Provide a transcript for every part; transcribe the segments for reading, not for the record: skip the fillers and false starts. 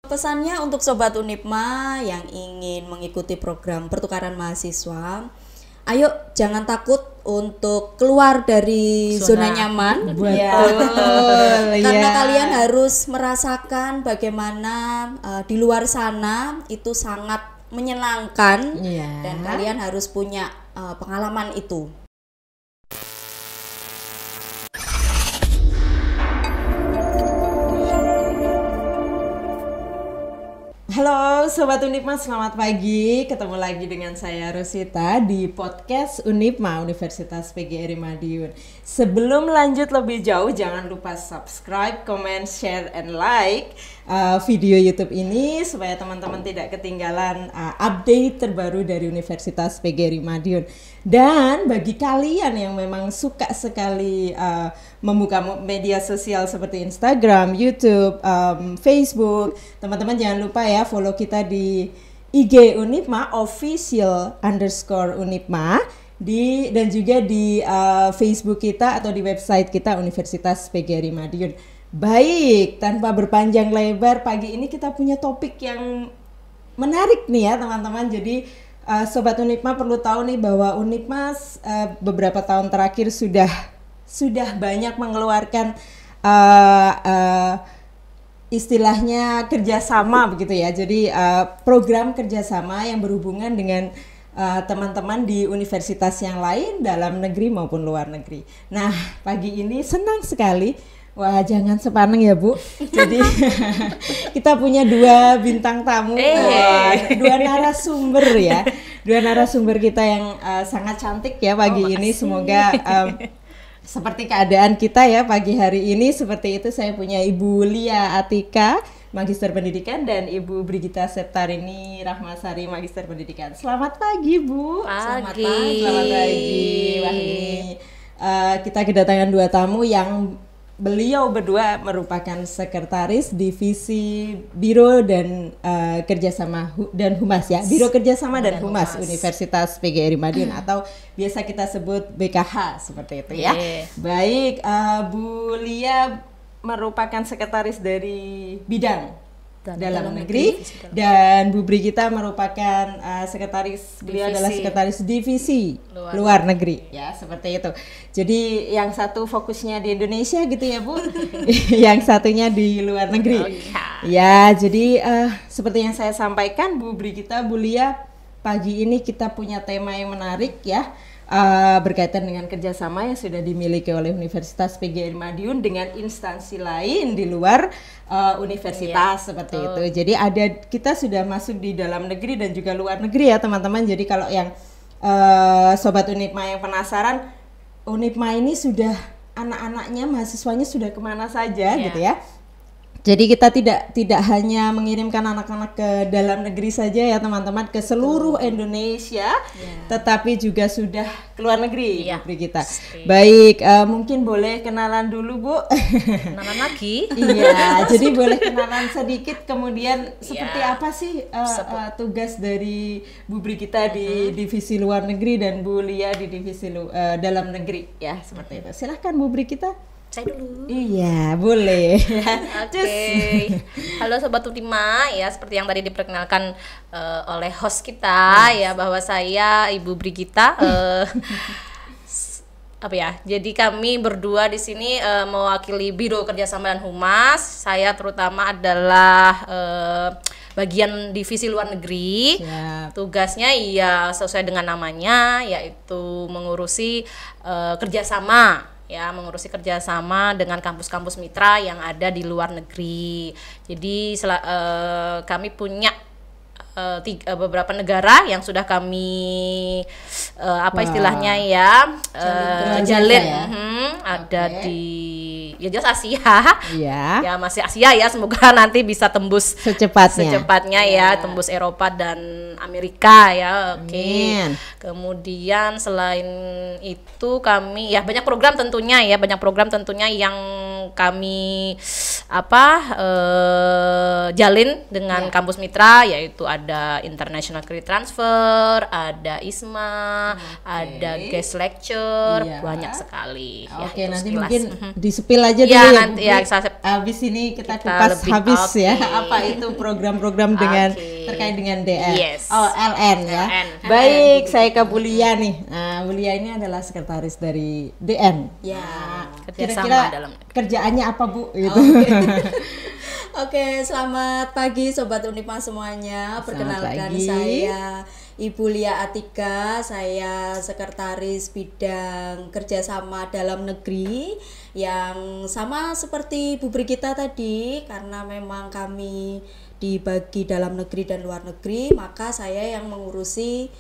Pesannya untuk Sobat Unipma yang ingin mengikuti program pertukaran mahasiswa, ayo jangan takut untuk keluar dari zona nyaman. Karena kalian harus merasakan bagaimana di luar sana itu sangat menyenangkan dan kalian harus punya pengalaman itu. Halo Sobat Unipma, selamat pagi. Ketemu lagi dengan saya Rosita di podcast Unipma, Universitas PGRI Madiun. Sebelum lanjut lebih jauh, jangan lupa subscribe, comment, share, and like video YouTube ini supaya teman-teman tidak ketinggalan update terbaru dari Universitas PGRI Madiun. Dan bagi kalian yang memang suka sekali membuka media sosial seperti Instagram, YouTube, Facebook, teman-teman jangan lupa ya follow kita di IG Unipma official_Unipma dan juga di Facebook kita atau di website kita Universitas PGRI Madiun. Baik, tanpa berpanjang lebar, pagi ini kita punya topik yang menarik nih ya teman-teman. Jadi Sobat Unipma perlu tahu nih bahwa Unipma beberapa tahun terakhir sudah banyak mengeluarkan istilahnya kerjasama begitu ya. Jadi program kerjasama yang berhubungan dengan teman-teman di universitas yang lain dalam negeri maupun luar negeri. Nah pagi ini senang sekali. Wah jangan sepaneng ya Bu. Jadi kita punya dua bintang tamu, dua narasumber ya. Dua narasumber kita yang sangat cantik ya pagi ini. Semoga seperti keadaan kita ya pagi hari ini seperti itu. Saya punya Ibu Lia Atika, Magister Pendidikan, dan Ibu Brigita Septarini Rahmasari, Magister Pendidikan. Selamat pagi Bu. Selamat pagi. Wah ini kita kedatangan dua tamu yang beliau berdua merupakan sekretaris divisi Biro dan Kerjasama dan Humas ya, Biro Kerjasama dan Humas Universitas PGRI Madiun atau biasa kita sebut BKH seperti itu ya. Baik, Bu Lia merupakan sekretaris dari bidang dalam negeri dan Bu Brigita merupakan sekretaris, beliau adalah sekretaris divisi luar negeri ya, seperti itu. Jadi yang satu fokusnya di Indonesia gitu ya Bu, yang satunya di luar negeri. Ya, jadi seperti yang saya sampaikan Bu Brigita, Bu Lia, pagi ini kita punya tema yang menarik ya. Berkaitan dengan kerjasama yang sudah dimiliki oleh Universitas PGRI Madiun dengan instansi lain di luar universitas seperti itu. Jadi kita sudah masuk di dalam negeri dan juga luar negeri ya teman-teman. Jadi kalau yang Sobat Unipma yang penasaran, Unipma ini sudah anak-anaknya, mahasiswanya sudah kemana saja gitu ya. Jadi kita tidak hanya mengirimkan anak-anak ke dalam negeri saja ya teman-teman, ke seluruh Indonesia, tetapi juga sudah ke luar negeri Bu Brigita. Baik, mungkin boleh kenalan dulu Bu. Kenalan lagi? Iya, jadi boleh kenalan sedikit, kemudian seperti apa sih tugas dari Bu Brigita di divisi luar negeri dan Bu Lia di divisi dalam negeri ya, seperti itu. Silahkan Bu Brigita. Saya dulu. Iya, boleh. Oke. Halo Sobat Unipma ya, seperti yang tadi diperkenalkan oleh host kita ya, bahwa saya Ibu Brigita jadi kami berdua di sini mewakili Biro Kerjasama dan Humas. Saya terutama adalah bagian divisi luar negeri. Tugasnya ya sesuai dengan namanya, yaitu mengurusi kerjasama dengan kampus-kampus mitra yang ada di luar negeri. Jadi kami punya beberapa negara yang sudah kami istilahnya ya jalin ada di jelas Asia ya, masih Asia ya, semoga nanti bisa tembus secepatnya ya, tembus Eropa dan Amerika ya. Kemudian selain itu kami ya banyak program tentunya yang kami jalin dengan kampus mitra, yaitu ada International Credit Transfer, ada ISMA, ada guest lecture, banyak sekali. Nanti mungkin disepil aja dulu Ya, ya. nanti ya, habis ini kita kupas habis ya apa itu program-program dengan terkait dengan DN. Yes. Oh, LN ya. LN. Baik, saya ke Bu Lia nih. Nah, Bu Lia ini adalah sekretaris dari DN. Ya. Kerjasama Kira-kira dalam kerjaannya apa, Bu? Gitu. Oke, selamat pagi Sobat Unipma semuanya. Perkenalkan pagi. saya Ibu Lia Atika, saya sekretaris bidang kerjasama dalam negeri yang sama seperti Bu Brigita tadi, karena memang kami dibagi dalam negeri dan luar negeri, maka saya yang mengurusi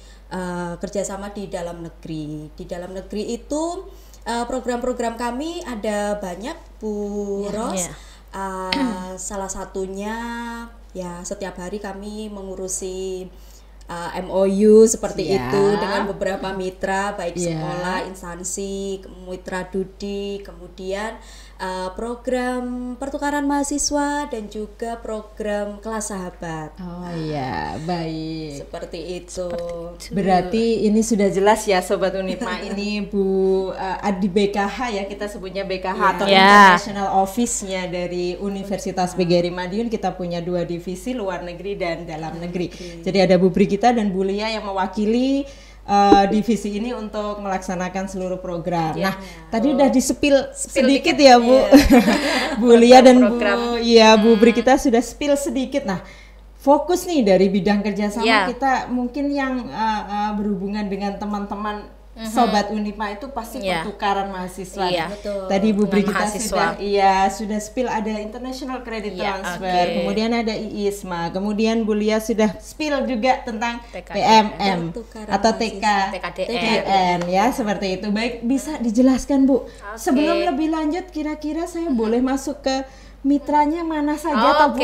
kerjasama di dalam negeri. Di dalam negeri itu program-program kami ada banyak, Bu Ros. Salah satunya ya setiap hari kami mengurusi MOU seperti itu dengan beberapa mitra baik sekolah, instansi, mitra Dudi, kemudian program pertukaran mahasiswa dan juga program kelas sahabat. Oh iya, baik. Seperti itu. Berarti ini sudah jelas ya Sobat Unipma. Ini Bu di BKH ya, kita sebutnya BKH atau International Office-nya dari Universitas PGRI Madiun. Kita punya 2 divisi, luar negeri dan dalam negeri. Jadi ada Bu Brigita dan Bu Lia yang mewakili divisi ini untuk melaksanakan seluruh program. Nah, tadi udah di-spill sedikit ya Bu. Bu Lia dan Bu Brigita sudah spill sedikit. Nah, fokus nih dari bidang kerjasama kita mungkin yang berhubungan dengan teman-teman Sobat Unipma itu pasti pertukaran mahasiswa. Betul. Tadi Bu Brigita sudah spill ada International Credit Transfer, kemudian ada IISMA, kemudian Bu Lia sudah spill juga tentang PMM atau TKDN ya, seperti itu. Baik, bisa dijelaskan Bu. Sebelum lebih lanjut, kira-kira saya boleh masuk ke mitranya mana saja Bu?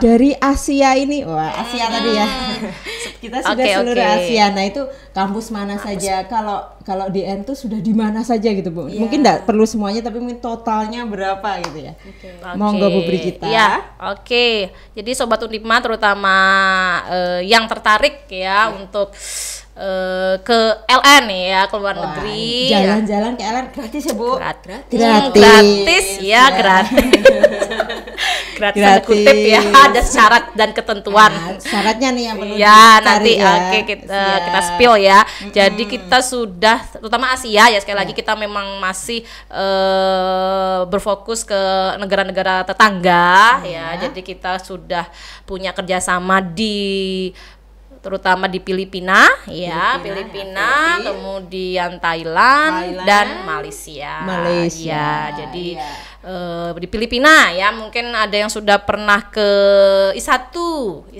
Dari Asia ini, Asia tadi ya. Kita sudah seluruh Asia. Nah, itu kampus mana saja? Kalau DN tuh sudah di mana saja gitu Bu? Mungkin enggak perlu semuanya, tapi mungkin totalnya berapa gitu ya. Monggo Bu Brigita. Jadi Sobat Unipma terutama yang tertarik ya untuk ke LN ya, ke luar negeri. Jalan-jalan ke LN gratis ya Bu? Gratis ya, gratis. Gratis tanda kutip ya, ada syarat dan ketentuan. Syaratnya nih yang perlu nanti kita spill ya. Jadi kita sudah terutama Asia ya, sekali lagi kita memang masih berfokus ke negara-negara tetangga ya. Jadi kita sudah punya kerjasama terutama di Filipina, kemudian Thailand dan Malaysia. Jadi di Filipina ya, mungkin ada yang sudah pernah ke I1U,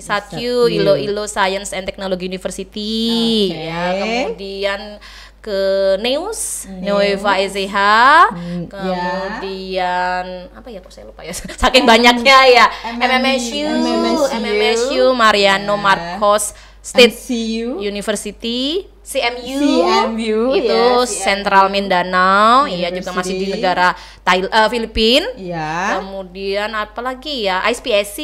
Iloilo Science and Technology University ya, kemudian ke Neus, Nueva Ecija, kemudian apa ya, kok saya lupa ya, saking banyaknya ya, MMSU, Mariano Marcos State University, CMU itu Central Mindanao, juga masih di negara Filipina. Kemudian apa lagi ya, ISPSC,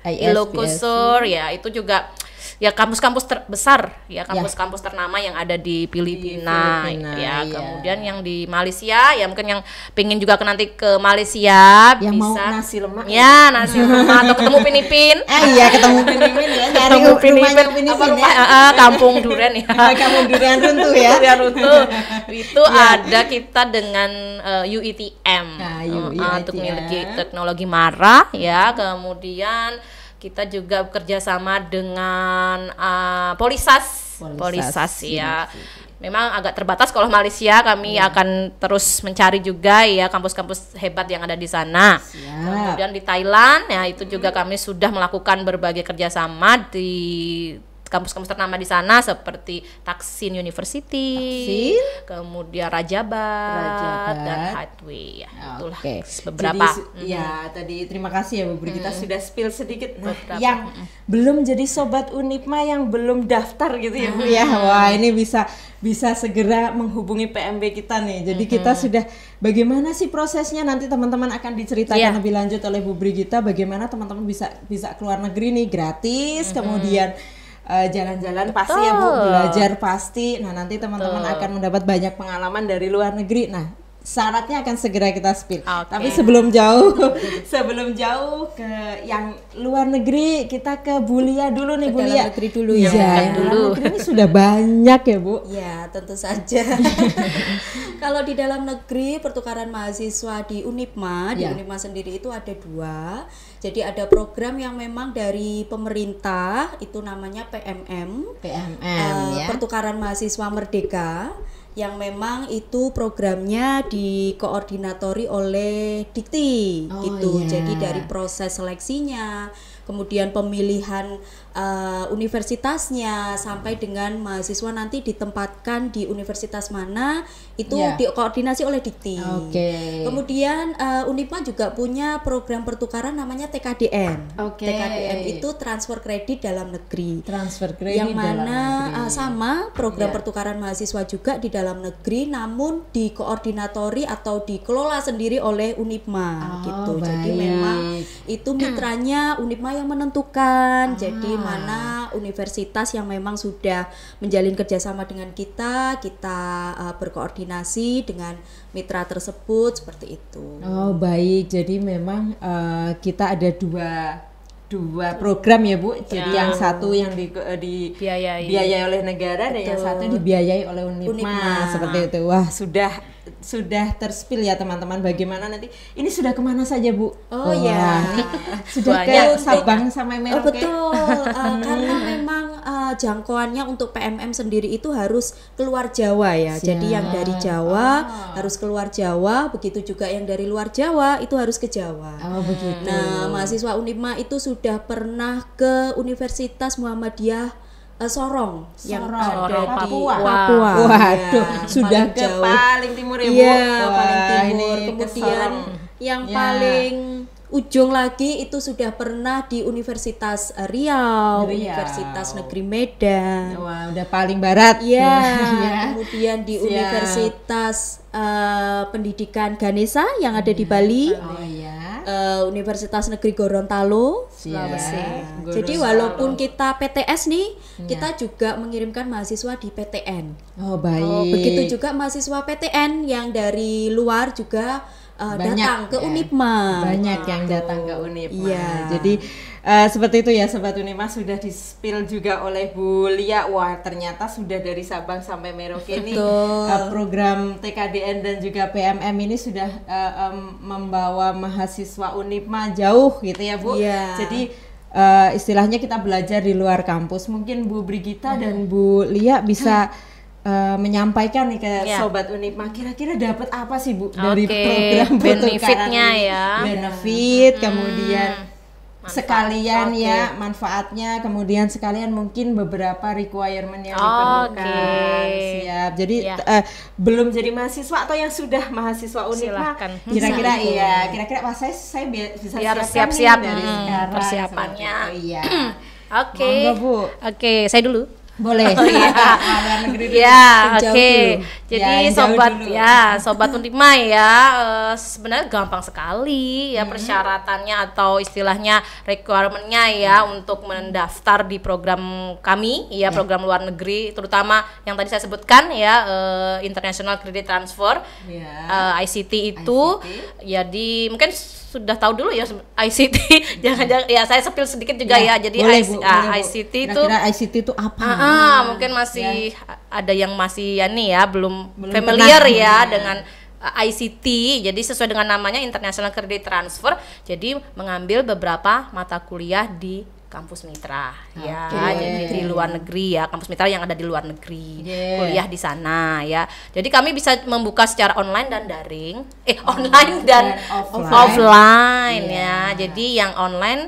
Ilocosur ya, itu juga ya kampus-kampus besar ya, kampus-kampus ternama yang ada di Filipina ya. Kemudian yang di Malaysia ya, mungkin yang pengen juga nanti ke Malaysia yang bisa mau nasi lemak nasi lemak atau ketemu Pinipin. Ketemu Pinipin ya, cari rumahnya Kampung Duren ya. Kampung Duren runtuh ya. Itu ada kita dengan UITM untuk memiliki teknologi MARA ya. Kemudian kita juga bekerja sama dengan Polisas ya. Memang agak terbatas kalau Malaysia, kami akan terus mencari juga ya kampus-kampus hebat yang ada di sana. Kemudian di Thailand ya, itu juga kami sudah melakukan berbagai kerjasama di kampus-kampus ternama di sana seperti Taksin University, kemudian Rajabat dan Highway ya. Itulah beberapa. Jadi, tadi terima kasih ya Bu Brigita sudah spill sedikit. Yang belum jadi Sobat Unipma, yang belum daftar gitu ya Bu ya. Wah, ini bisa segera menghubungi PMB kita nih. Jadi kita sudah, bagaimana sih prosesnya, nanti teman-teman akan diceritakan lebih lanjut oleh Bu Brigita bagaimana teman-teman bisa keluar negeri nih gratis, kemudian jalan-jalan pasti ya Bu, belajar pasti. Nah, nanti teman-teman akan mendapat banyak pengalaman dari luar negeri. Nah, syaratnya akan segera kita spill. Okay. Tapi sebelum jauh ke yang luar negeri, kita ke Bu Lia dulu nih, Bu Lia. Negeri dulu ya. Yang luar negeri ini sudah banyak ya, Bu. Ya, tentu saja. Kalau di dalam negeri pertukaran mahasiswa di Unipma, di Unipma sendiri itu ada 2. Jadi ada program yang memang dari pemerintah, itu namanya PMM, Pertukaran Mahasiswa Merdeka, yang memang itu programnya dikoordinatori oleh Dikti gitu. Jadi dari proses seleksinya, kemudian pemilihan universitasnya sampai dengan mahasiswa nanti ditempatkan di universitas mana itu dikoordinasi oleh Dikti. Kemudian Unipma juga punya program pertukaran namanya TKDN. TKDN itu transfer kredit dalam negeri. Transfer kredit yang mana sama program pertukaran mahasiswa juga di dalam negeri, namun dikoordinatori atau dikelola sendiri oleh Unipma gitu. Jadi memang itu mitranya Unipma yang menentukan. Jadi mana universitas yang memang sudah menjalin kerjasama dengan kita berkoordinasi dengan mitra tersebut seperti itu. Oh baik, jadi memang kita ada dua program ya Bu. Jadi yang satu yang dibiayai oleh negara dan yang satu dibiayai oleh Unipma. Seperti itu. Wah sudah terspil ya teman-teman, bagaimana nanti ini sudah kemana saja Bu? Sudah ke Sabang sampai Merauke. Betul. Karena memang jangkauannya untuk PMM sendiri itu harus keluar Jawa ya. Jadi yang dari Jawa harus keluar Jawa, begitu juga yang dari luar Jawa itu harus ke Jawa. Begitu. Nah, mahasiswa Unipma itu sudah pernah ke Universitas Muhammadiyah Sorong yang ada di Papua. Waduh, sudah ke paling timur ya Bu. Paling timur. Kemudian yang paling ujung lagi itu sudah pernah di Universitas Riau, Universitas Negeri Medan. Wah, udah paling barat. Kemudian di Universitas Pendidikan Ganesha yang ada di Bali. Universitas Negeri Gorontalo, Sulawesi. Jadi walaupun kita PTS nih, kita juga mengirimkan mahasiswa di PTN. Baik. Begitu juga mahasiswa PTN yang dari luar juga datang ke Unipma. Banyak yang datang ke Unipma. Jadi seperti itu ya Sobat Unipma, sudah di-spill juga oleh Bu Lia. Wah ternyata sudah dari Sabang sampai Merauke ini program TKDN dan juga PMM ini sudah membawa mahasiswa Unipma jauh gitu ya Bu. Jadi istilahnya kita belajar di luar kampus. Mungkin Bu Brigita dan Bu Lia bisa menyampaikan nih ke Sobat Unipma, kira-kira dapat apa sih Bu dari program benefitnya benefit, kemudian sekalian manfaatnya, kemudian sekalian mungkin beberapa requirement yang diperlukan. Siap. Jadi belum jadi mahasiswa atau yang sudah mahasiswa Unipma, kira-kira wah saya bisa siap-siap dari sekarang persiapannya. Monggo, Bu. Saya dulu. Boleh. Jadi sobat Unipma sebenarnya gampang sekali ya persyaratannya atau istilahnya requirement-nya untuk mendaftar di program kami program luar negeri, terutama yang tadi saya sebutkan International Credit Transfer, ICT itu. Jadi mungkin sudah tahu dulu ya ICT. Jangan saya sepil sedikit juga jadi ICT itu ICT itu apa? Mungkin masih ada yang masih belum familiar dengan ICT. Jadi sesuai dengan namanya International Credit Transfer, jadi mengambil beberapa mata kuliah di kampus mitra jadi di luar negeri kampus mitra yang ada di luar negeri, kuliah di sana Jadi kami bisa membuka secara online dan daring, online dan offline Jadi yang online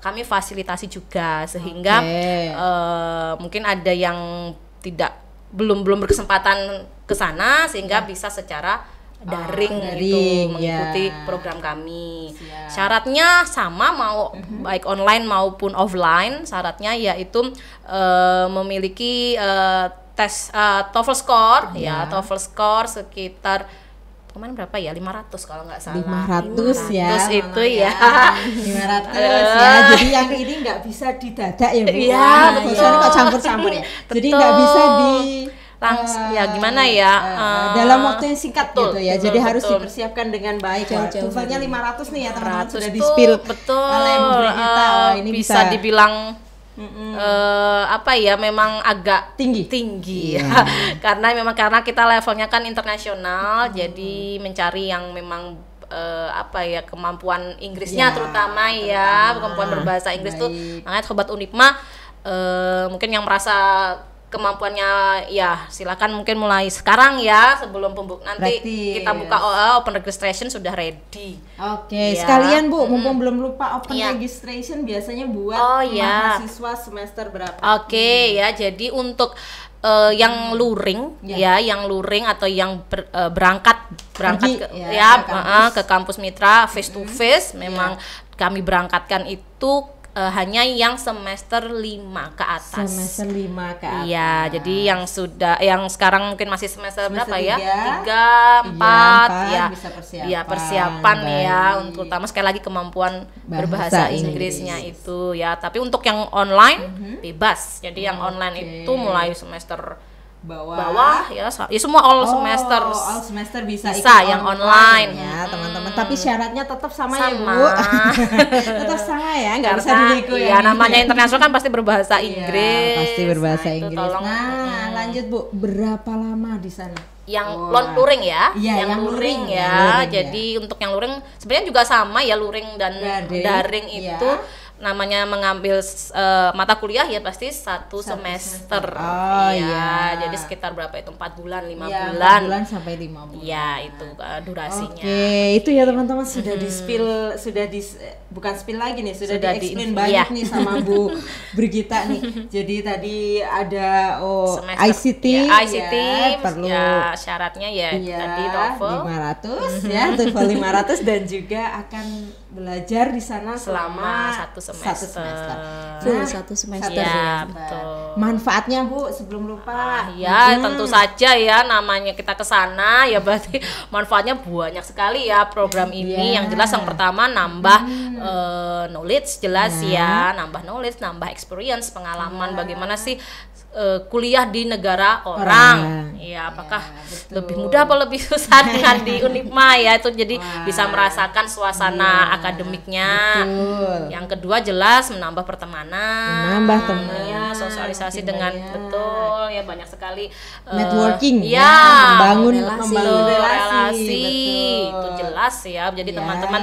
kami fasilitasi juga sehingga mungkin ada yang belum berkesempatan ke sana sehingga bisa secara daring mengikuti program kami. Syaratnya sama, mau baik online maupun offline. Syaratnya yaitu memiliki tes TOEFL score TOEFL score sekitar kemarin berapa 500 kalau nggak salah. 500 itu 500 jadi yang ini nggak bisa didadak ya Bu. Betul. Soalnya kok campur-campur ya. Jadi nggak bisa ya gimana ya dalam waktu yang singkat betul, gitu ya. betul, jadi harus betul. dipersiapkan dengan baik. TOEFL-nya 500 nih ya teman-teman, sudah 100 di-spill betul oleh Bu Brigita. Ini bisa dibilang apa ya, memang agak tinggi ya. karena kita levelnya kan internasional, jadi mencari yang memang apa ya, kemampuan Inggrisnya terutama ya, kemampuan berbahasa Inggris tuh. Makanya Sobat Unipma mungkin yang merasa kemampuannya ya silakan mungkin mulai sekarang ya, sebelum nanti kita buka open registration sudah ready. Oke, sekalian Bu, mumpung belum lupa, open registration biasanya buat mahasiswa semester berapa? Oke, ya jadi untuk yang luring yang luring atau yang berangkat ke kampus mitra face to face, memang kami berangkatkan itu hanya yang semester 5 ke atas. Semester 5 ke atas. Iya, jadi yang sekarang mungkin masih semester berapa ya? 3, 4 ya. Bisa persiapan ya, untuk terutama sekali lagi kemampuan berbahasa Inggrisnya itu ya. Tapi untuk yang online bebas. Jadi yang online itu mulai semester bawah ya semua all semester bisa ikut yang online ya teman-teman. Tapi syaratnya tetap sama ya Bu. Tetap sama ya, nggak bisa diikut ya. Namanya internasional kan pasti berbahasa Inggris. Pasti berbahasa Inggris. Lanjut Bu, berapa lama di sana? Yang luring ya, yang luring ya. Jadi untuk yang luring sebenarnya juga sama ya, luring dan daring itu namanya mengambil mata kuliah ya pasti satu semester. Jadi sekitar berapa itu, 4 bulan 5 bulan. 4 bulan sampai 5 bulan ya, itu durasinya. Oke, itu ya teman-teman, sudah di-spill, bukan spill lagi nih, sudah di-explain banyak nih sama Bu Brigita nih. Jadi tadi ada ICT perlu syaratnya tadi TOEFL 500 ya, TOEFL 500 dan juga akan belajar di sana selama satu semester. Satu semester ya, betul. Manfaatnya Bu, sebelum lupa. Tentu saja ya, namanya kita ke sana ya berarti manfaatnya banyak sekali ya program ini. Yang jelas yang pertama nambah knowledge, jelas ya, nambah knowledge, nambah experience, pengalaman bagaimana sih kuliah di negara orang. Ya, apakah lebih mudah atau lebih susah dengan di Unipma ya, itu jadi bisa merasakan suasana akademiknya. Yang kedua jelas menambah pertemanan, sosialisasi dengan betul ya, banyak sekali networking membangun relasi. Itu jelas ya. Jadi teman-teman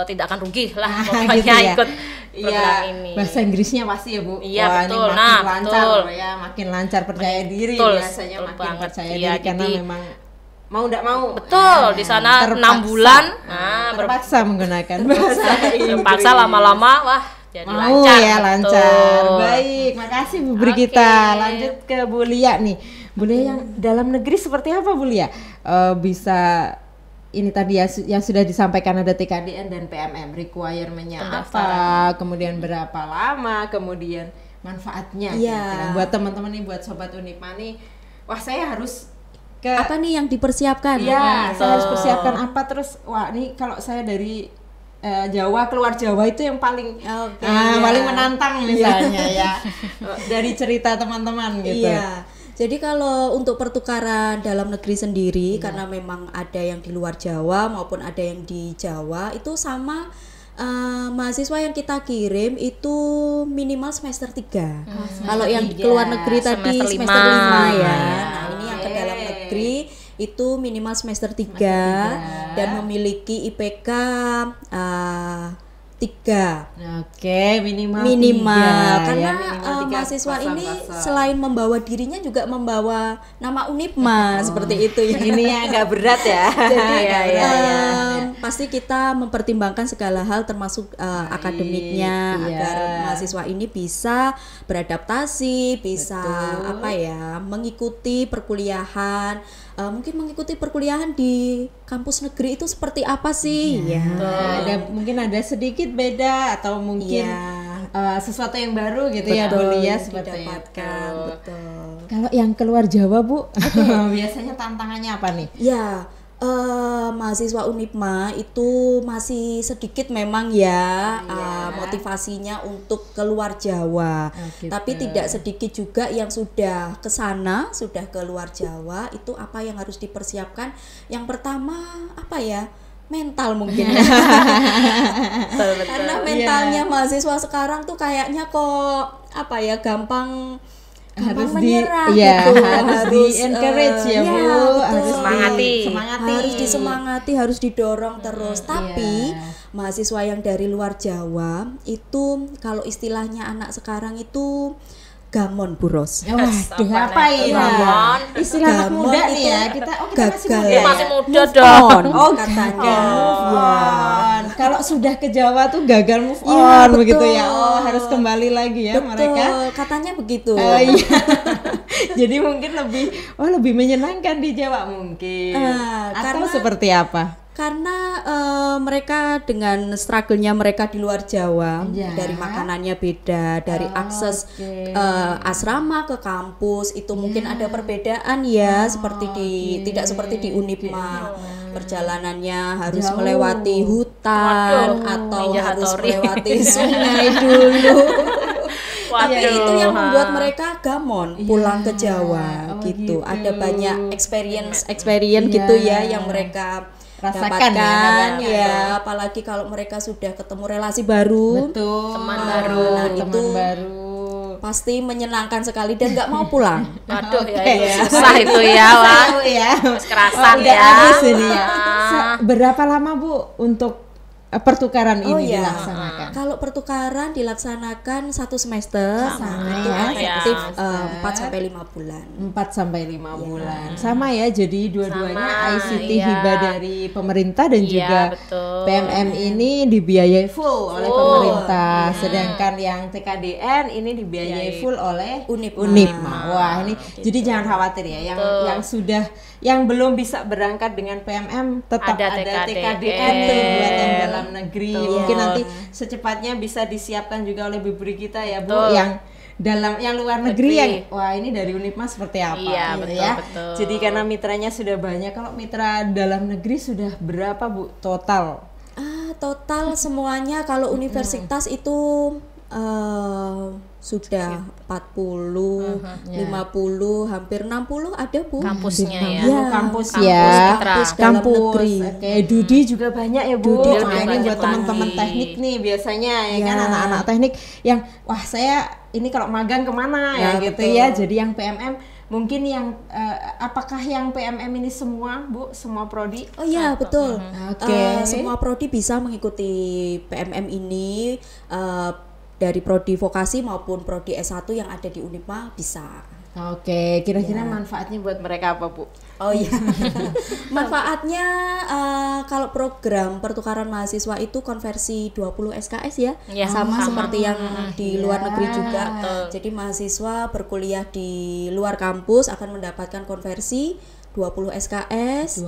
tidak akan rugi lah pokoknya ikut program ini. Bahasa Inggrisnya pasti ya Bu. Iya, betul. Makin lancar, percaya diri biasanya, makin percaya diri karena memang mau enggak mau. Betul, di sana 6 bulan terpaksa menggunakan bahasa Inggris. Terpaksa lama-lama jadi lancar. Baik, makasih Bu Brigita. Lanjut ke Bu Lia nih. Bu Lia, yang dalam negeri seperti apa Bu Lia? Bisa ini tadi ya yang sudah disampaikan, ada TKDN dan PMM, requirement-nya apa, kemudian berapa lama, kemudian manfaatnya. Buat teman-teman nih, buat Sobat Unipma nih, saya harus apa nih yang dipersiapkan? Saya harus persiapkan apa, terus nih kalau saya dari Jawa, keluar Jawa itu yang paling paling menantang misalnya ya. Dari cerita teman-teman gitu. Jadi kalau untuk pertukaran dalam negeri sendiri, karena memang ada yang di luar Jawa maupun ada yang di Jawa, itu sama mahasiswa yang kita kirim itu minimal semester 3. Kalau yang di luar negeri tadi semester 5 ya. Nah, ini yang ke dalam negeri itu minimal semester 3 dan memiliki IPK 3. Oke, minimal karena mahasiswa ini selain membawa dirinya juga membawa nama Unipma seperti itu ya. Ini agak berat ya. Jadi pasti kita mempertimbangkan segala hal termasuk akademiknya agar mahasiswa ini bisa beradaptasi, bisa mengikuti perkuliahan. Mungkin mengikuti perkuliahan di kampus negeri itu seperti apa sih? Mungkin ada sedikit beda atau mungkin sesuatu yang baru gitu ya Bu Lia, seperti didapatkan. Betul. Kalau yang keluar Jawa Bu, biasanya tantangannya apa nih? Mahasiswa Unipma itu masih sedikit memang ya, motivasinya untuk keluar Jawa. gitu. Tapi tidak sedikit juga yang sudah ke sana, sudah keluar Jawa. Itu apa yang harus dipersiapkan? Yang pertama apa ya? Mental mungkin. Karena mentalnya mahasiswa sekarang tuh kayaknya kok apa ya, gampang harus menyerah harus di encourage ya Bu, harus semangati, harus disemangati, harus didorong terus. Tapi mahasiswa yang dari luar Jawa itu kalau istilahnya anak sekarang itu gamon Bu Ros. Waduh, apa ini? Istilah anak muda nih ya. Kita gagal. Masih muda dong. Katanya. Kalau sudah ke Jawa tuh gagal move on begitu ya. Harus kembali lagi ya mereka. Katanya begitu. Iya. Jadi mungkin lebih menyenangkan di Jawa mungkin. Atau seperti apa? Karena mereka dengan struggle-nya mereka di luar Jawa, dari makanannya beda, dari akses asrama ke kampus itu mungkin ada perbedaan ya, tidak seperti di Unipma. Perjalanannya harus melewati hutan atau harus melewati sungai dulu. Tapi itu yang membuat mereka gamon pulang ke Jawa gitu. Ada banyak experience gitu ya yang mereka rasakan ya, apalagi kalau mereka sudah ketemu relasi baru, teman baru, teman baru pasti menyenangkan sekali dan nggak mau pulang. Aduh ya, susah itu ya, Wah. Kerasan ya. Habis ini ya. Berapa lama Bu untuk pertukaran ini dilaksanakan? Kalau pertukaran dilaksanakan 1 semester, itu efektif 4 sampai 5 bulan. 4 sampai 5 bulan. Sama ya, jadi dua-duanya ICT hibah dari pemerintah dan juga PMM ini dibiayai full oleh pemerintah. Sedangkan yang TKDN ini dibiayai full oleh Unipma. Wah, ini jadi jangan khawatir ya, yang belum bisa berangkat dengan PMM tetap ada TKDN buat yang dalam negeri. Mungkin nanti secepatnya bisa disiapkan juga oleh Bu kita ya Bu, yang luar negeri yang ini dari Unipma seperti apa betul. Jadi karena mitranya sudah banyak, kalau mitra dalam negeri sudah berapa Bu total? Total semuanya kalau universitas itu sudah 40, 50, hampir 60 ada Bu. Kampusnya kampus dalam negeri. Kayak Dudi juga banyak ya Bu. Ini buat teman-teman teknik nih biasanya kan anak-anak teknik yang saya ini kalau magang kemana gitu ya. Jadi yang PMM mungkin yang apakah yang PMM ini semua Bu, semua prodi? Oh iya betul. Semua prodi bisa mengikuti PMM ini. Dari prodi vokasi maupun prodi S1 yang ada di Unipma bisa. Oke, kira-kira manfaatnya buat mereka apa Bu? Oh iya, manfaatnya kalau program pertukaran mahasiswa itu konversi 20 SKS ya, sama seperti yang di luar negeri juga. Jadi mahasiswa berkuliah di luar kampus akan mendapatkan konversi 20 SKS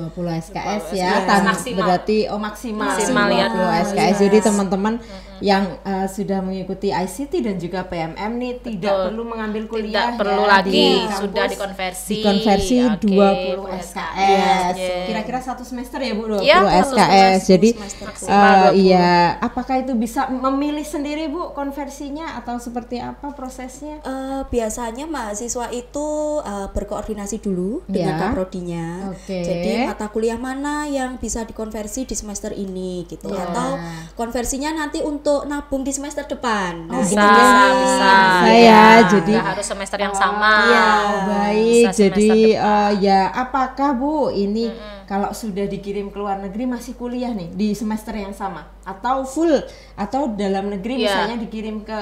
ya, berarti maksimal 20 SKS. Jadi teman-teman yang sudah mengikuti ICT dan juga PMM nih tidak perlu mengambil kuliah, tidak perlu lagi, sudah dikonversi 20 SKS. Kira-kira 1 semester ya Bu, 20 SKS. Jadi apakah itu bisa memilih sendiri Bu konversinya atau seperti apa prosesnya? Biasanya mahasiswa itu berkoordinasi dulu dengan kaprodinya. Jadi mata kuliah mana yang bisa dikonversi di semester ini gitu, atau konversinya nanti untuk nabung di semester depan. Bisa. Jadi nggak harus semester yang sama. Baik. Jadi apakah Bu ini kalau sudah dikirim ke luar negeri masih kuliah nih di semester yang sama atau full, atau dalam negeri misalnya dikirim ke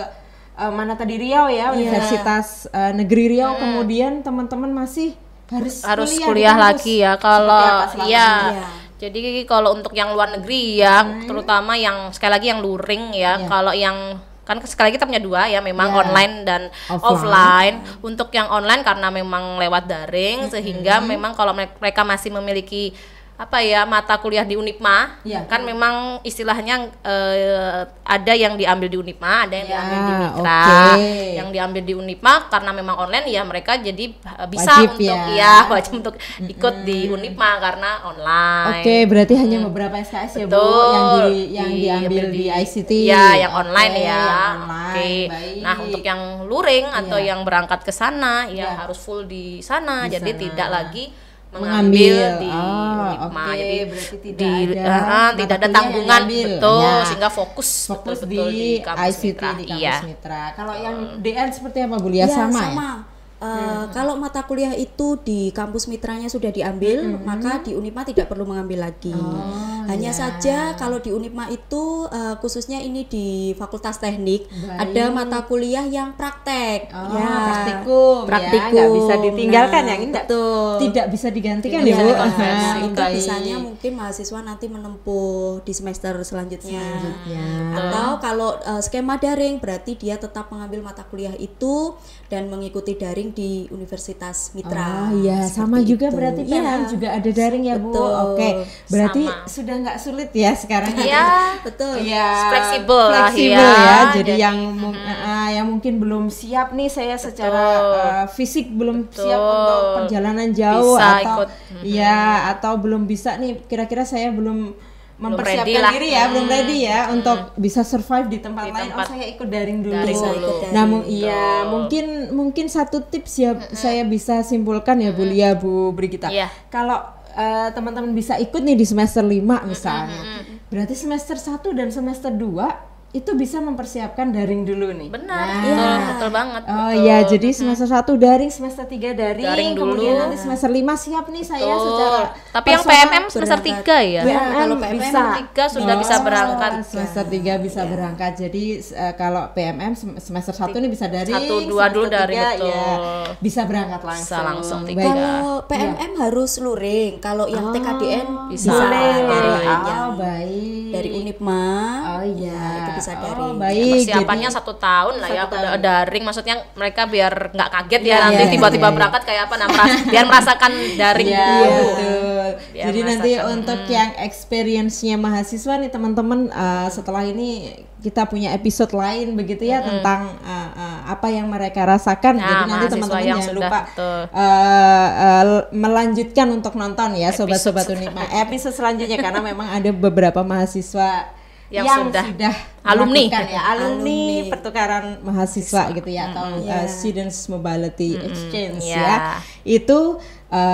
mana tadi, Riau ya, Universitas Negeri Riau, kemudian teman-teman masih harus kuliah lagi ya kalau jadi kalau untuk yang luar negeri terutama yang sekali lagi yang luring kalau yang kan sekali lagi kita punya 2 ya, memang online dan offline. Untuk yang online karena memang lewat daring sehingga memang kalau mereka masih memiliki mata kuliah di Unipma, kan memang istilahnya ada yang diambil di Unipma, ada yang diambil di Mitra. Yang diambil di Unipma karena memang online ya mereka jadi bisa wajib untuk ikut di Unipma karena online. Berarti hanya beberapa SKS ya Bu yang diambil di ICT. Ya, yang online ya. Nah, untuk yang luring atau yang berangkat ke sana ya harus full di sana. Jadi tidak lagi mengambil di Unipma, jadi berarti tidak ada tanggungan sehingga fokus di kampus ICT Mitra. Di kampus Mitra. Kalau yang DN seperti apa Bu Lia? Sama. Kalau mata kuliah itu di kampus mitranya sudah diambil, maka di Unipma tidak perlu mengambil lagi. Hanya saja kalau di Unipma itu khususnya ini di Fakultas Teknik ada mata kuliah yang praktek. Praktikum. Nggak bisa ditinggalkan yang ini tidak bisa digantikan ya Bu. Itu bisanya mungkin mahasiswa nanti menempuh di semester selanjutnya. Atau kalau skema daring berarti dia tetap mengambil mata kuliah itu dan mengikuti daring di Universitas Mitra. Sama juga berarti PLN juga ada daring ya Bu. Berarti sudah nggak sulit ya sekarang. Betul. Fleksibel ya. Jadi yang mungkin belum siap nih, saya secara fisik belum siap untuk perjalanan jauh atau belum bisa nih, kira-kira saya belum mempersiapkan diri ya, belum ready ya untuk bisa survive di tempat lain. Saya ikut daring dulu. Namun mungkin satu tips ya saya bisa simpulkan ya Bu Lia, Bu Brigita. Kalau teman-teman bisa ikut nih di semester 5 misalnya. Berarti semester 1 dan semester 2 itu bisa mempersiapkan daring dulu nih. Betul banget. Jadi semester 1 daring, semester 3 daring dulu. Kemudian nanti semester 5 siap nih saya secara tapi yang PMM semester 3 ya. Kalau PMM 3 sudah bisa berangkat. Semester 3 bisa berangkat. Jadi kalau PMM semester 1 nih bisa daring. 1, 2 dulu daring bisa berangkat langsung. Bisa langsung 3. Kalau PMM harus luring. Kalau yang TKDN bisa daring. Baik. Dari Unipma. Itu bisa daring. Persiapannya 1 tahun lah ya udah daring, maksudnya mereka biar nggak kaget nanti tiba-tiba berangkat kayak apa, biar merasakan daring dulu. Jadi nanti untuk yang experience-nya mahasiswa nih teman-teman, setelah ini kita punya episode lain begitu ya tentang apa yang mereka rasakan. Jadi nanti teman-teman jangan lupa melanjutkan untuk nonton ya sobat-sobat Unipma episode selanjutnya, karena memang ada beberapa mahasiswa yang sudah alumni pertukaran mahasiswa gitu ya, atau students mobility exchange itu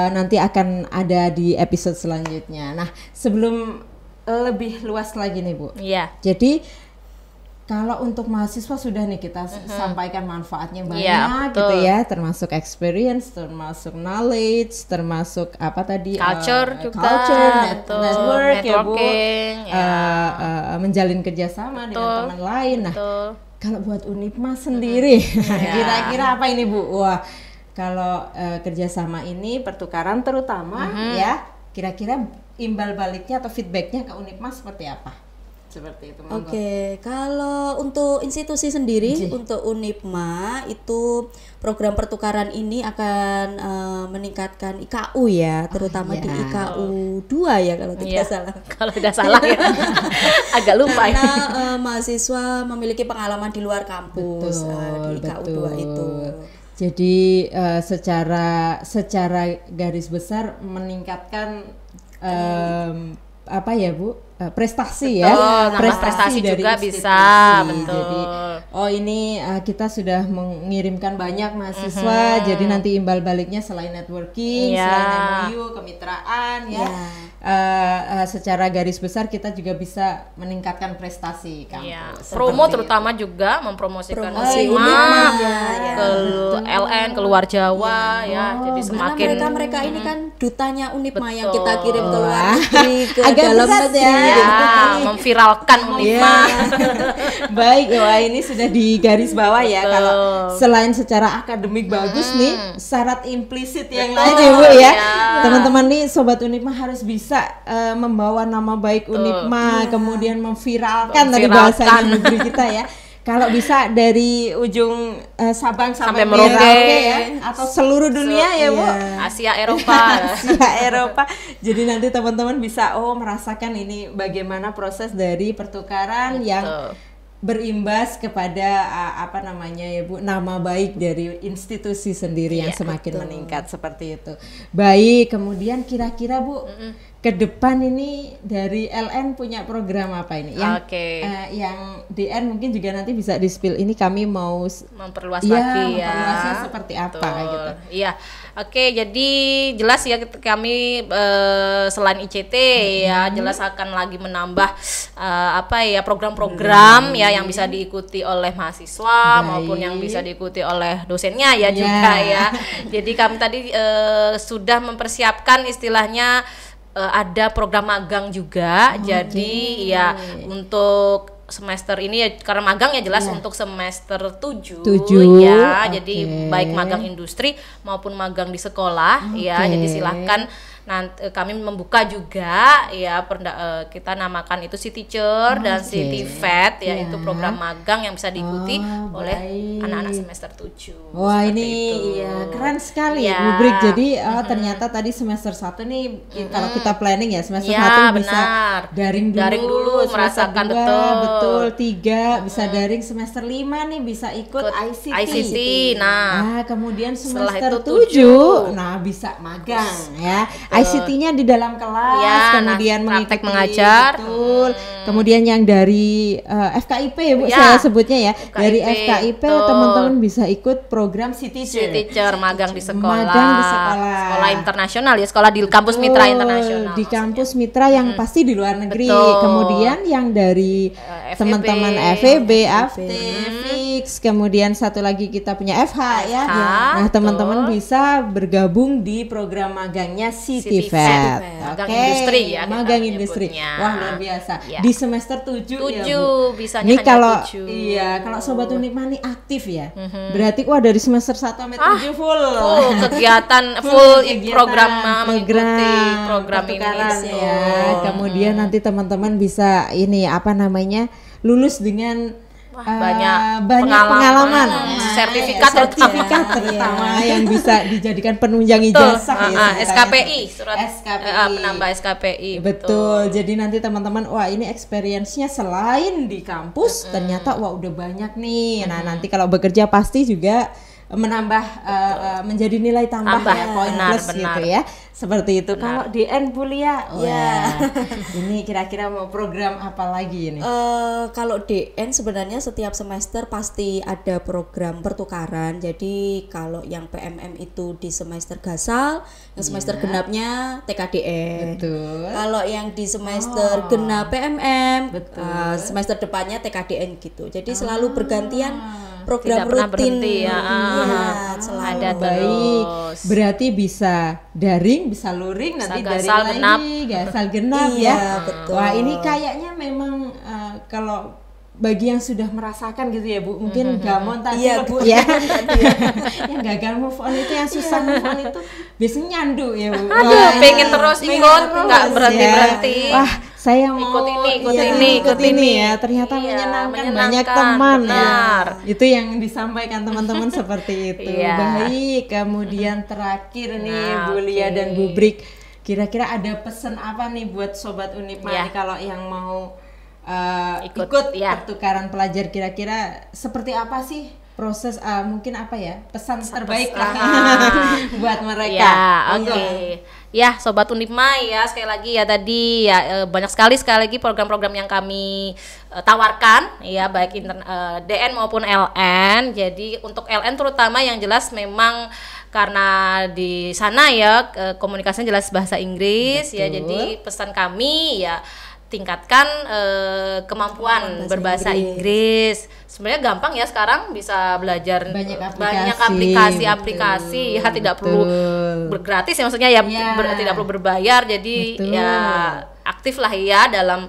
nanti akan ada di episode selanjutnya. Nah, sebelum lebih luas lagi nih Bu, jadi kalau untuk mahasiswa sudah nih kita sampaikan manfaatnya banyak gitu ya, termasuk experience, termasuk knowledge, termasuk apa tadi culture, network ya Bu, menjalin kerjasama dengan teman lain. Nah, kalau buat Unipma sendiri, kira-kira apa ini Bu? Wah, kalau kerjasama ini pertukaran terutama ya, kira-kira imbal baliknya atau feedbacknya ke Unipma seperti apa? Seperti itu. Kalau untuk institusi sendiri, untuk Unipma itu program pertukaran ini akan meningkatkan IKU ya, terutama di IKU 2 ya kalau tidak salah. Kalau tidak salah ya, agak lupa. Karena mahasiswa memiliki pengalaman di luar kampus di IKU 2 itu. Jadi secara garis besar meningkatkan apa ya Bu? Prestasi ya, prestasi dari juga institusi. Bisa, betul. Jadi, ini kita sudah mengirimkan banyak mahasiswa, jadi nanti imbal baliknya selain networking, selain MOU, kemitraan, secara garis besar kita juga bisa meningkatkan prestasi kampus. Promo terutama juga mempromosikan Unipma ke LN, ke luar Jawa jadi semakin mereka ini kan dutanya Unipma yang kita kirim ke luar negeri, ke dalam negeri. Memviralkan Unipma. Baik, wah ini sudah di garis bawah ya. Kalau selain secara akademik bagus nih, syarat implisit yang lain ya Bu ya. Teman-teman nih sobat Unipma harus bisa membawa nama baik Unipma, kemudian memviralkan tadi bahasanya negeri kita ya. Kalau bisa dari ujung Sabang sampai Merauke ya, atau seluruh dunia ya Bu. Asia Eropa. Asia Eropa. Jadi nanti teman-teman bisa merasakan ini bagaimana proses dari pertukaran yang berimbas kepada apa namanya ya Bu, nama baik dari institusi sendiri yang semakin meningkat seperti itu. Baik, kemudian kira-kira Bu, ke depan ini dari LN punya program apa ini? Yang yang DN mungkin juga nanti bisa di-spill, ini kami mau memperluas lagi ya. Memperluasnya seperti apa gitu. Iya. Oke, jadi jelas ya kami selain ICT ya jelas akan lagi menambah program-program ya yang bisa diikuti oleh mahasiswa maupun yang bisa diikuti oleh dosennya ya juga ya. Jadi kami tadi sudah mempersiapkan istilahnya ada program magang juga. Jadi ya untuk semester ini ya karena magang ya jelas untuk semester 7 ya. Jadi baik magang industri maupun magang di sekolah ya. Jadi silahkan nanti kami membuka juga ya kita namakan itu City Teacher dan City Vet ya, itu program magang yang bisa diikuti oleh anak-anak semester 7. Wah, ini ya keren sekali Bu Brik. Jadi ternyata tadi semester 1 nih kalau kita planning ya semester 1 bisa daring dulu merasakan 2, betul 3 bisa daring, semester 5 nih bisa ikut ICT. Nah, kemudian semester 7 bisa magang ya. ICT-nya di dalam kelas, kemudian praktek mengajar. Betul. Kemudian yang dari FKIP ya Bu, saya sebutnya ya. Dari FKIP teman-teman bisa ikut program City Teacher magang di sekolah. Sekolah internasional ya, sekolah di kampus mitra internasional. Di kampus mitra yang pasti di luar negeri. Kemudian yang dari teman-teman FEB, AFT, FIX, kemudian satu lagi kita punya FH ya. Nah, teman-teman bisa bergabung di program magangnya City Vet. Magang industri ya. Magang industri. Wah, luar biasa. Di semester 7 ya Bu. Bisanya ini hanya kalau 7. Iya, kalau Sobat Unipma nih aktif ya. Berarti dari semester 1 sampai 7 full kegiatan full program mengikuti program ini ya. Kemudian nanti teman-teman bisa ini apa namanya? Lulus dengan banyak pengalaman, sertifikat terutama yang bisa dijadikan penunjang ijazah ya. SKPI, surat penambah SKPI. Betul. Jadi nanti teman-teman ini experience-nya selain di kampus ternyata udah banyak nih. Nah, nanti kalau bekerja pasti juga menambah menjadi nilai tambah ya, poin plus gitu ya. Seperti itu. Kalau DN Bu Lia, ini kira-kira mau program apa lagi ini? Kalau DN sebenarnya setiap semester pasti ada program pertukaran. Jadi kalau yang PMM itu di semester gasal, yang semester genapnya TKDN. Betul. Kalau yang di semester genap PMM, semester depannya TKDN gitu. Jadi selalu bergantian program rutin selalu ada terus. Berarti bisa daring, bisa luring, nanti gasal daring genap. lagi, gasal genap ya. Betul. Wah, ini kayaknya memang kalau bagi yang sudah merasakan gitu ya Bu, mungkin gamon tadi Bu ya. Yang gagal move on itu, yang susah move on itu biasanya nyandu ya Bu. Pengen terus ikut, nggak berhenti-berhenti. Wah, saya mau ikut ini ya. Ternyata menyenangkan, banyak teman ya. Itu yang disampaikan teman-teman seperti itu. Baik, kemudian terakhir nih Bu Lia dan Bu Brik, kira-kira ada pesan apa nih buat Sobat Unipma kalau yang mau ikut pertukaran pelajar, kira-kira seperti apa sih proses mungkin apa ya pesan terbaik lah buat mereka? Ya, Sobat Unipma ya, sekali lagi ya tadi ya banyak sekali lagi program-program yang kami tawarkan ya, baik DN maupun LN. Jadi untuk LN terutama yang jelas memang karena di sana ya komunikasinya jelas bahasa Inggris. Betul. Ya, jadi pesan kami ya tingkatkan kemampuan berbahasa Inggris. Sebenarnya gampang ya sekarang bisa belajar banyak aplikasi ya, tidak perlu bergratis ya, maksudnya ya tidak perlu berbayar. Jadi ya aktif lah ya dalam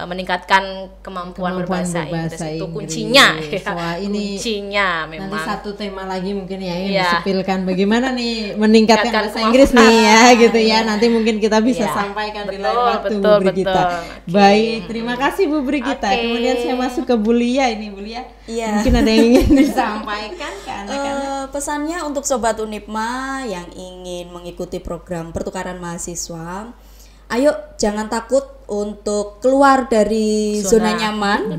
meningkatkan kemampuan berbahasa Inggris itu kuncinya. Wah, ini kuncinya memang. Nanti satu tema lagi mungkin ya yang disepilkan bagaimana nih meningkatkan bahasa Inggris nih ya gitu ya. Nanti mungkin kita bisa sampaikan di lain waktu Bu Brigita. Baik, terima kasih Bu Brigita. Kemudian saya masuk ke Bu Lia ini, Bu Lia. Mungkin ada yang ingin disampaikan ke anak-anak. Pesannya untuk Sobat Unipma yang ingin mengikuti program pertukaran mahasiswa, ayo jangan takut untuk keluar dari zona nyaman.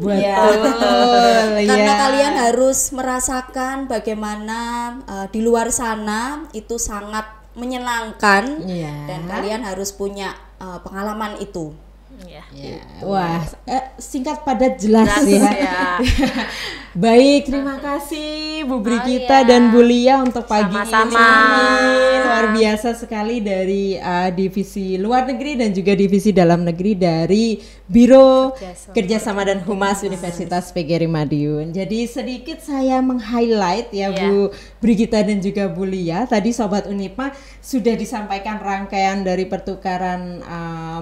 Karena kalian harus merasakan bagaimana di luar sana itu sangat menyenangkan dan kalian harus punya pengalaman itu. Wah, singkat padat jelas ya. Baik, terima kasih Bu Brigita dan Bu Lia untuk pagi ini. Luar biasa sekali dari divisi luar negeri dan juga divisi dalam negeri dari Biro Kerjasama dan Humas Universitas PGRI Madiun. Jadi sedikit saya meng-highlight ya Bu Brigita dan juga Bu Lia. Tadi Sobat Unipma sudah disampaikan rangkaian dari pertukaran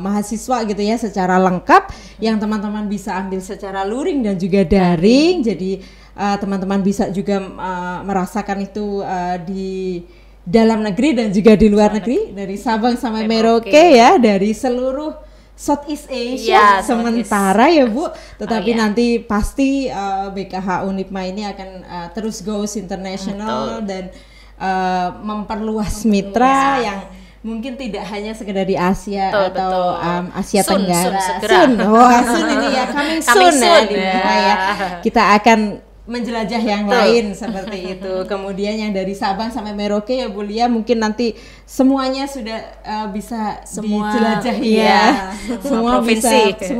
mahasiswa gitu ya secara lengkap yang teman-teman bisa ambil secara luring dan juga daring. Jadi teman-teman bisa juga merasakan itu di dalam negeri dan juga di luar negeri, dari Sabang sampai Merauke ya, dari seluruh Southeast Asia sementara ya Bu. Tetapi nanti pasti BKH Unipma ini akan terus goes international dan memperluas mitra yang mungkin tidak hanya sekedar di Asia atau Asia Tenggara. Soon ini ya, coming soon ya. Kita akan menjelajah yang lain seperti itu. Kemudian yang dari Sabang sampai Merauke ya Bu Lia, mungkin nanti semuanya sudah bisa dijelajahi ya. Semua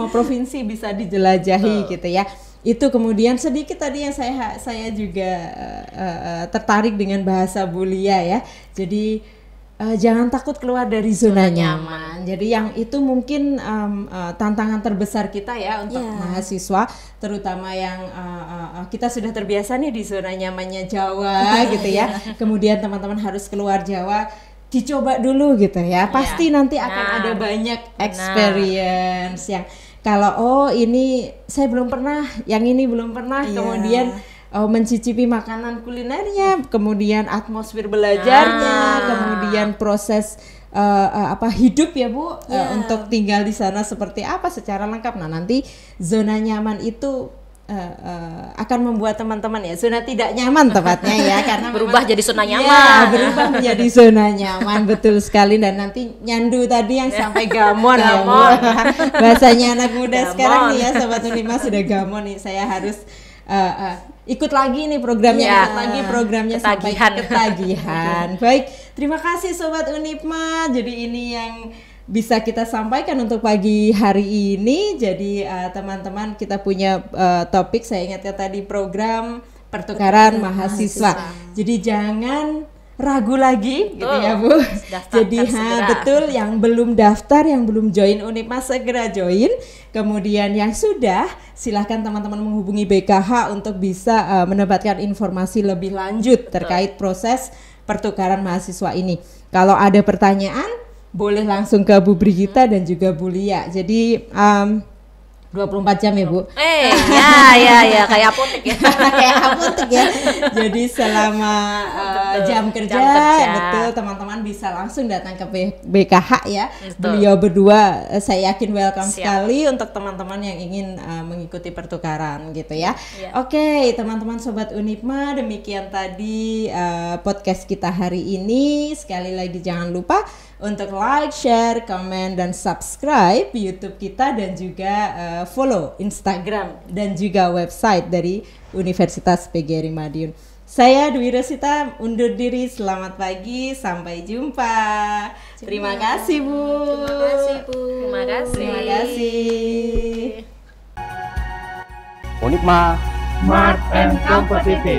provinsi bisa dijelajahi gitu ya. Itu kemudian sedikit tadi yang saya juga tertarik dengan bahasa Bu Lia ya. Jadi jangan takut keluar dari zona nyaman. Jadi yang itu mungkin tantangan terbesar kita ya untuk mahasiswa, terutama yang kita sudah terbiasa nih di zona nyamannya Jawa gitu ya. Kemudian teman-teman harus keluar Jawa, dicoba dulu gitu ya. Pasti nanti akan ada banyak experience yang kalau ini saya belum pernah, yang ini belum pernah, kemudian mencicipi makanan kulinernya, kemudian atmosfer belajarnya, kemudian proses hidup ya Bu, untuk tinggal di sana seperti apa secara lengkap. Nah nanti zona nyaman itu akan membuat teman-teman ya zona tidak nyaman tepatnya ya, karena berubah jadi zona nyaman. Berubah menjadi zona nyaman, betul sekali. Dan nanti nyandu tadi yang sampai gamon ya Bu. Bahasanya anak muda sekarang nih ya Sobat Unipma sudah gamon nih, saya harus ikut lagi nih programnya, sampai ketagihan. Baik, terima kasih Sobat Unipma. Jadi ini yang bisa kita sampaikan untuk pagi hari ini. Jadi teman-teman kita punya topik, saya ingatkan tadi, program pertukaran mahasiswa. Jadi jangan ragu lagi gitu ya Bu. Jadi betul, yang belum daftar, yang belum join Unipma segera join. Kemudian yang sudah, silahkan teman-teman menghubungi BKH untuk bisa mendapatkan informasi lebih lanjut terkait proses pertukaran mahasiswa ini. Kalau ada pertanyaan boleh langsung ke Bu Brigita dan juga Bu Lia. Jadi 24 jam ya Bu. Ya kayak apotek ya. Kayak apotek ya. Jadi selama jam kerja betul, teman-teman bisa langsung datang ke BKH ya. Beliau berdua saya yakin welcome sekali untuk teman-teman yang ingin mengikuti pertukaran gitu ya. Oke, teman-teman Sobat Unipma, demikian tadi podcast kita hari ini. Sekali lagi jangan lupa untuk like, share, komen, dan subscribe YouTube kita, dan juga follow Instagram dan juga website dari Universitas PGRI Madiun. Saya Dwi Rosita undur diri, selamat pagi, sampai jumpa. Terima kasih Bu. Terima kasih. Unipma Smart and Competitive.